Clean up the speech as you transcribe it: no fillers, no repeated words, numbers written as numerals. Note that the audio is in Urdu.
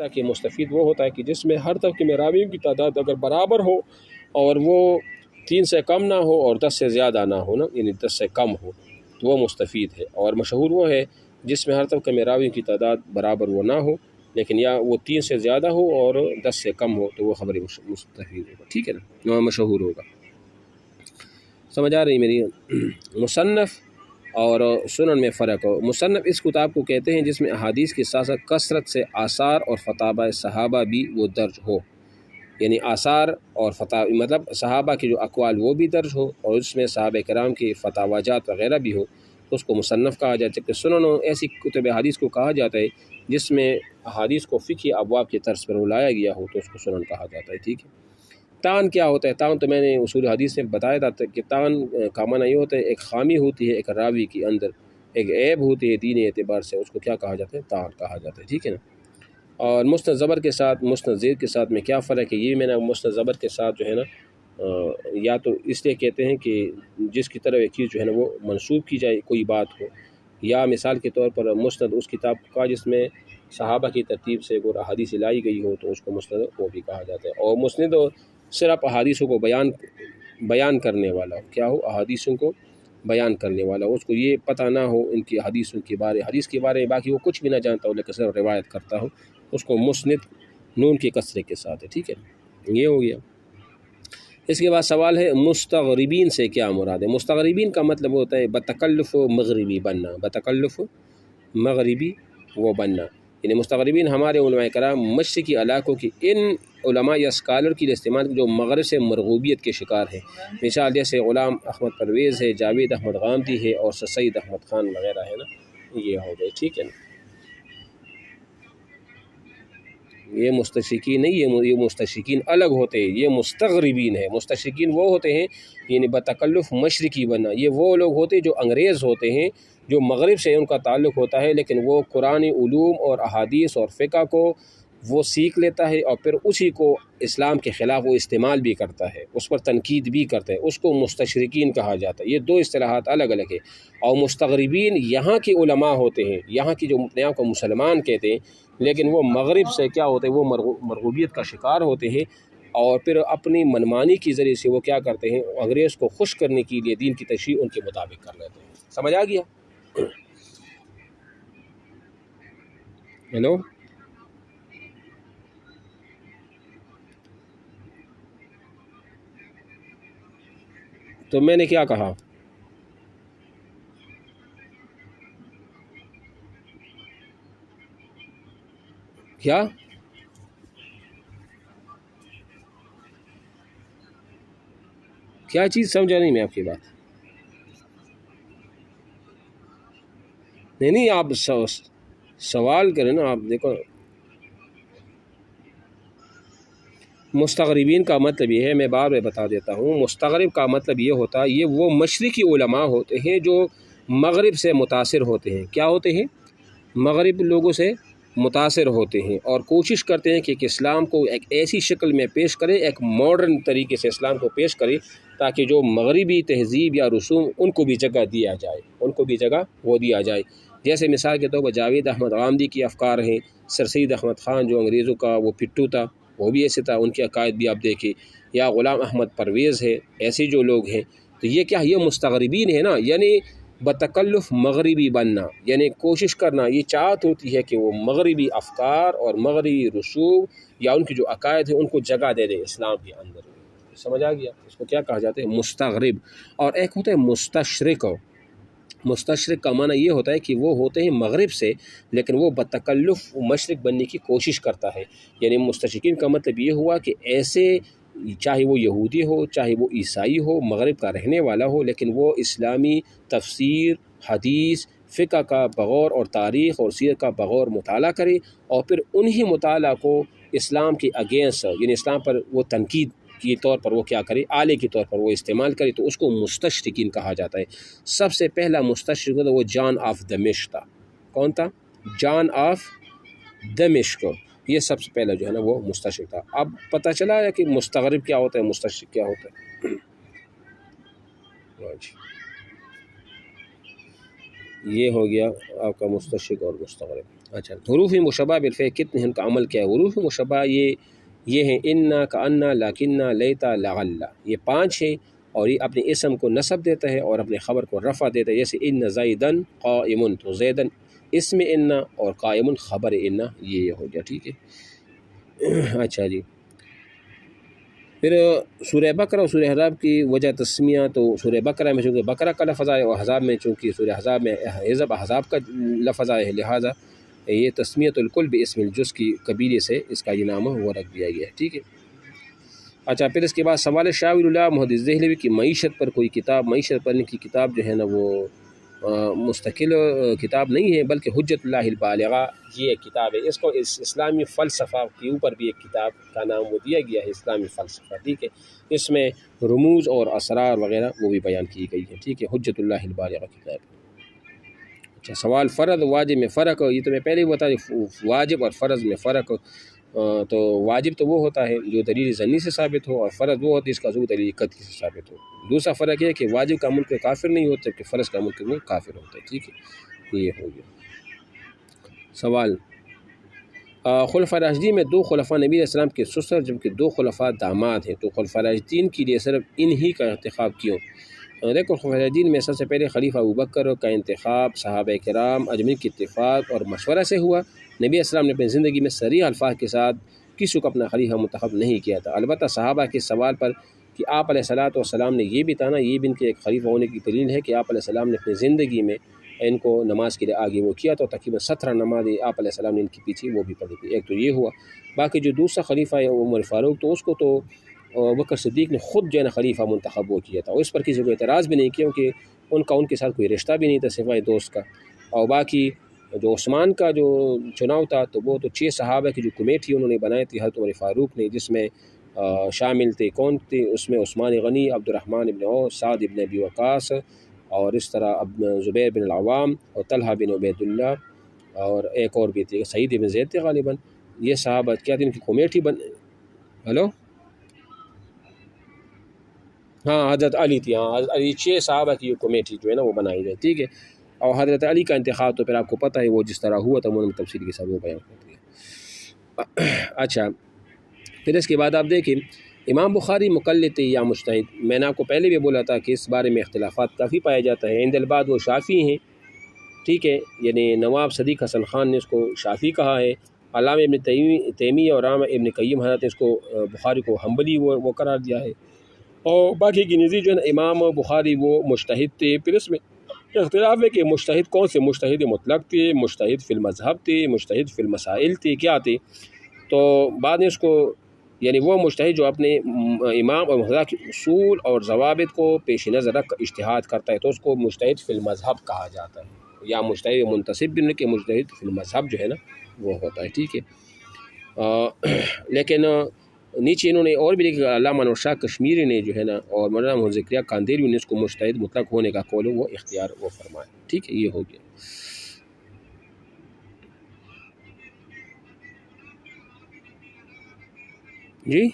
کہ مستفید وہ ہوتا ہے کہ جس میں ہر طبقے میں راویوں کی تعداد اگر برابر ہو اور وہ 3 سے کم نہ ہو اور 10 سے زیادہ نہ ہو نا، یعنی 10 سے کم ہو تو وہ مستفید ہے۔ اور مشہور وہ ہے جس میں ہر طبقے میں راویوں کی تعداد برابر وہ نہ ہو لیکن یا وہ 3 سے زیادہ ہو اور 10 سے کم ہو تو وہ خبر مستفید ہوگا، ٹھیک ہے نا، وہ مشہور ہوگا۔ سمجھ آ رہی میری؟ مصنف اور سنن میں فرق ہو۔ مصنف اس کتاب کو کہتے ہیں جس میں احادیث کے ساتھ ساتھ کثرت سے آثار اور فتاوی صحابہ بھی وہ درج ہو، یعنی آثار اور فتاوی مطلب صحابہ کے جو اقوال وہ بھی درج ہو اور اس میں صحابہ کرام کے فتاواجات وغیرہ بھی ہو تو اس کو مصنف کہا جاتا ہے۔ کہ سنن ایسی کتب حدیث کو کہا جاتا ہے جس میں احادیث کو فقہی ابواب کے طرز پر لایا گیا ہو تو اس کو سنن کہا جاتا ہے، ٹھیک ہے۔ تان کیا ہوتا ہے؟ تان تو میں نے اصول حدیث میں بتایا تھا کہ تان کا معنی یہ ہوتا ہے ایک خامی ہوتی ہے ایک راوی کے اندر، ایک عیب ہوتی ہے دین اعتبار سے، اس کو کیا کہا جاتا ہے؟ تان کہا جاتا ہے، ٹھیک ہے نا۔ اور مسند زبر کے ساتھ مسند زیر کے ساتھ میں کیا فرق ہے؟ یہ میں نے مسند زبر کے ساتھ جو ہے نا یا تو اس لیے کہتے ہیں کہ جس کی طرف ایک چیز جو ہے نا وہ منسوب کی جائے کوئی بات ہو، یا مثال کے طور پر مسند اس کتاب کا جس میں صحابہ کی ترتیب سے وہ احادیث لائی گئی ہو تو اس کو مسند وہ بھی کہا جاتا ہے۔ اور مسند صرف احادیثوں کو بیان کرنے والا ہو، کیا ہو؟ احادیثوں کو بیان کرنے والا ہو، اس کو یہ پتہ نہ ہو ان کی حدیثوں کے بارے، حدیث کے بارے میں باقی وہ کچھ بھی نہ جانتا ہو لیکن صرف روایت کرتا ہو، اس کو مسند نون کے کسرے کے ساتھ ہے، ٹھیک ہے۔ یہ ہو گیا۔ اس کے بعد سوال ہے مستغربین سے کیا مراد ہے؟ مستغربین کا مطلب ہوتا ہے بتکلف مغربی بننا، بتکلف مغربی وہ بننا، یعنی مستغربین ہمارے علماء کرام مشرقی علاقوں کی ان علماء یا اسکالر کی استعمال جو مغرب سے مرغوبیت کے شکار ہیں، مثال جیسے غلام احمد پرویز ہے، جاوید احمد غامدی ہے اور سید احمد خان وغیرہ ہے نا، یہ ہو گئے، ٹھیک ہے نا۔ یہ مستشرقین نہیں، یہ مستشرقین الگ ہوتے ہیں، یہ مستغربین ہے۔ مستشرقین وہ ہوتے ہیں یعنی بتکلف مشرقی بننا، یہ وہ لوگ ہوتے ہیں جو انگریز ہوتے ہیں، جو مغرب سے ان کا تعلق ہوتا ہے لیکن وہ قرآن علوم اور احادیث اور فقہ کو وہ سیکھ لیتا ہے اور پھر اسی کو اسلام کے خلاف وہ استعمال بھی کرتا ہے، اس پر تنقید بھی کرتا ہے، اس کو مستشرقین کہا جاتا ہے۔ یہ دو اصطلاحات الگ الگ ہیں۔ اور مستغربین یہاں کے علماء ہوتے ہیں، یہاں کی جو اپنے آپ کو مسلمان کہتے ہیں لیکن وہ مغرب سے کیا ہوتے ہیں؟ وہ مرغوبیت کا شکار ہوتے ہیں اور پھر اپنی منمانی کے ذریعے سے وہ کیا کرتے ہیں؟ انگریز کو خوش کرنے کے لیے دین کی تشریح ان کے مطابق کر لیتے ہیں۔ سمجھ آ گیا؟ ہیلو، تو میں نے کیا کہا؟ کیا چیز سمجھا نہیں میں آپ کی بات؟ نہیں آپ سوال کریں نا، آپ دیکھو مستغربین کا مطلب یہ ہے، میں بار بار بتا دیتا ہوں، مستغرب کا مطلب یہ ہوتا ہے یہ وہ مشرقی علماء ہوتے ہیں جو مغرب سے متاثر ہوتے ہیں۔ کیا ہوتے ہیں؟ مغرب لوگوں سے متاثر ہوتے ہیں اور کوشش کرتے ہیں کہ اسلام کو ایک ایسی شکل میں پیش کرے، ایک ماڈرن طریقے سے اسلام کو پیش کرے تاکہ جو مغربی تہذیب یا رسوم ان کو بھی جگہ دیا جائے، ان کو بھی جگہ وہ دیا جائے۔ جیسے مثال کے طور پر جاوید احمد غامدی کی افکار ہیں، سر سید احمد خان جو انگریزوں کا وہ پٹھو تھا وہ بھی ایسے تھا، ان کے عقائد بھی آپ دیکھیں، یا غلام احمد پرویز ہے، ایسے جو لوگ ہیں تو یہ کیا؟ یہ مستغربین ہے نا، یعنی بتکلف مغربی بننا، یعنی کوشش کرنا، یہ چاہت ہوتی ہے کہ وہ مغربی افکار اور مغربی رسوم یا ان کی جو عقائد ہیں ان کو جگہ دے دے اسلام کے اندر۔ سمجھ آ گیا؟ اس کو کیا کہا جاتا ہے؟ مستغرب۔ اور ایک ہوتا ہے مستشرق۔ مستشرق کا معنی یہ ہوتا ہے کہ وہ ہوتے ہیں مغرب سے لیکن وہ بتکلف مشرق بننے کی کوشش کرتا ہے، یعنی مستشرقین کا مطلب یہ ہوا کہ ایسے چاہے وہ یہودی ہو چاہے وہ عیسائی ہو، مغرب کا رہنے والا ہو، لیکن وہ اسلامی تفسیر، حدیث، فقہ کا بغور اور تاریخ اور سیرت کا بغور مطالعہ کرے اور پھر انہی مطالعہ کو اسلام کے اگینسٹ یعنی اسلام پر وہ تنقید کے طور پر وہ کیا کرے، آلے کے طور پر وہ استعمال کرے، تو اس کو مستشرقین کہا جاتا ہے۔ سب سے پہلا مستشرق تھا وہ جان آف دمشق تھا۔ کون تھا؟ جان آف دمشق، یہ سب سے پہلا جو ہے نا وہ مستشرق تھا۔ اب پتہ چلا ہے کہ مستغرب کیا ہوتا ہے، مستشرق کیا ہوتا ہے۔ یہ ہو گیا آپ کا مستشرق اور مستغرب۔ اچھا حروف مشبہ بالفعل کتنے ہیں، ان کا عمل کیا ہے؟ حروف مشبہ یہ ہیں انا، کانا، لاکنہ، لیتا، لعل، یہ 5 ہیں، اور یہ اپنے اسم کو نصب دیتا ہے اور اپنے خبر کو رفع دیتا ہے، جیسے ان زیدن قائم، تو زیدن اسم انا اور قائم خبر انا، یہ ہو گیا، ٹھیک ہے۔ اچھا جی، پھر سورہ بقرہ اور سورہ احزاب کی وجہ تسمیہ، تو سورہ بقرہ میں چونکہ بقرہ کا لفظ آیا اور احزاب میں چونکہ سورہ احزاب میں حزب احزاب کا لفظ آیا ہے، لہٰذا یہ تسمیت الکل باسم الجز کی قبیلے سے اس کا یہ نام وہ رکھ دیا گیا ہے، ٹھیک ہے۔ اچھا، پھر اس کے بعد سوال شاہ اللہ محدث دہلوی کی معیشت پر کوئی کتاب، معیشت پڑھنے کی کتاب جو ہے نا وہ مستقل کتاب نہیں ہے، بلکہ حجت اللہ البالغہ یہ ایک کتاب ہے، اس کو اسلامی فلسفہ کے اوپر بھی ایک کتاب کا نام وہ دیا گیا ہے، اسلامی فلسفہ، ٹھیک ہے۔ اس میں رموز اور اسرار وغیرہ وہ بھی بیان کی گئی ہے، ٹھیک ہے، حجت اللہ البالغہ کتاب۔ اچھا، سوال فرض واجب میں فرق، یہ تو میں پہلے ہی بتا دوں، واجب اور فرض میں فرق، تو واجب تو وہ ہوتا ہے جو دلیل ظنی سے ثابت ہو، اور فرض وہ ہوتا ہے اس کا ثبوت دلیل قطعی سے ثابت ہو۔ دوسرا فرق یہ ہے کہ واجب کا ملک کافر نہیں ہوتا کہ فرض کا ملک کافر ہوتا ہے، ٹھیک ہے، یہ ہو گیا۔ سوال خلفاء راشدین میں 2 خلفاء نبی علیہ السلام کے سسر جبکہ 2 خلفاء داماد ہیں، تو خلفاء راشدین کے لیے صرف انہی کا انتخاب کیوں؟ دیکھو، خلفاء راشدین میں سب سے پہلے خلیفہ ابوبکر کا انتخاب صحابہ کرام اجمعین کے اتفاق اور مشورہ سے ہوا۔ نبی علیہ السلام نے اپنی زندگی میں صریح الفاظ کے ساتھ کسی کو اپنا خلیفہ منتخب نہیں کیا تھا، البتہ صحابہ کے سوال پر کہ آپ علیہ السلام نے یہ بھی تانا، یہ بھی ان کے ایک خلیفہ ہونے کی دلیل ہے کہ آپ علیہ السلام نے اپنی زندگی میں ان کو نماز کے لیے آگے وہ کیا، تو تقریباً 17 نمازیں آپ علیہ السلام نے ان کے پیچھے وہ بھی پڑھی تھی، ایک تو یہ ہوا۔ باقی جو دوسرا خلیفہ ہے عمر فاروق، تو اس کو تو بکر صدیق نے خود جو ہے نا خلیفہ منتخب وہ کیا تھا، اور اس پر کسی کو اعتراض بھی نہیں کیا کیونکہ ان کے ساتھ کوئی رشتہ بھی نہیں تھا سوائے دوست کا۔ اور باقی جو عثمان کا جو چناؤ تھا تو وہ تو 6 صحابہ کی جو کمیٹی انہوں نے بنائی تھی حضرت عمر فاروق نے، جس میں شامل تھے کون تھے، اس میں عثمان غنی، عبد الرحمن ابن عوف، سعد ابن ابی وقاص، اور اس طرح زبیر بن العوام اور طلحہ بن عبید اللہ، اور ایک اور بھی تھے سعید بن زید تھے غالباً۔ یہ صحابہ کیا تھی، ان کی کمیٹی ہلو ہاں حضرت علی تھی، ہاں حضرت علی، 6 صحابہ کی کمیٹی جو ہے نا وہ بنائی گئی، ٹھیک ہے۔ اور حضرت علی کا انتخاب تو پھر آپ کو پتہ ہے وہ جس طرح ہوا تھا، انہوں نے تفصیل کے ساتھ وہ بیان کرتی ہے۔ اچھا، پھر اس کے بعد آپ دیکھیں امام بخاری مقلد یا مجتہد، میں نے آپ کو پہلے بھی بولا تھا کہ اس بارے میں اختلافات کافی پایا جاتا ہے، عند البعض وہ شافعی ہیں، ٹھیک ہے، یعنی نواب صدیق حسن خان نے اس کو شافعی کہا ہے، علامہ ابن تیمیہ اور علامہ ابن قیم حضرت نے اس کو بخاری کو حنبلی وہ قرار دیا ہے، اور باقی کی نظیر جو ہے نا امام بخاری وہ مجتہد تھے۔ پھر اس میں اختلاف ہے کہ مجتہد کون سے، مجتہد مطلق تھے، مجتہد فی المذہب تھے، مجتہد فی المسائل تھے، کیا تھے؟ تو بعد میں اس کو یعنی وہ مجتہد جو اپنے امام اور مذہب کے اصول اور ضوابط کو پیش نظر رکھ اجتہاد کرتا ہے تو اس کو مجتہد فی المذہب کہا جاتا ہے، یا مجتہد منتصب بھی نہیں کہ مجتہد فی المذہب جو ہے نا وہ ہوتا ہے، ٹھیک ہے۔ لیکن نیچے انہوں نے اور بھی لکھا، علامہ انور شاہ کشمیری نے جو ہے نا اور مولانا محمد زکریا کاندیلوی نے اس کو مجتہد مطلق ہونے کا قول وہ اختیار وہ فرمایا، ٹھیک ہے، یہ ہو گیا جی۔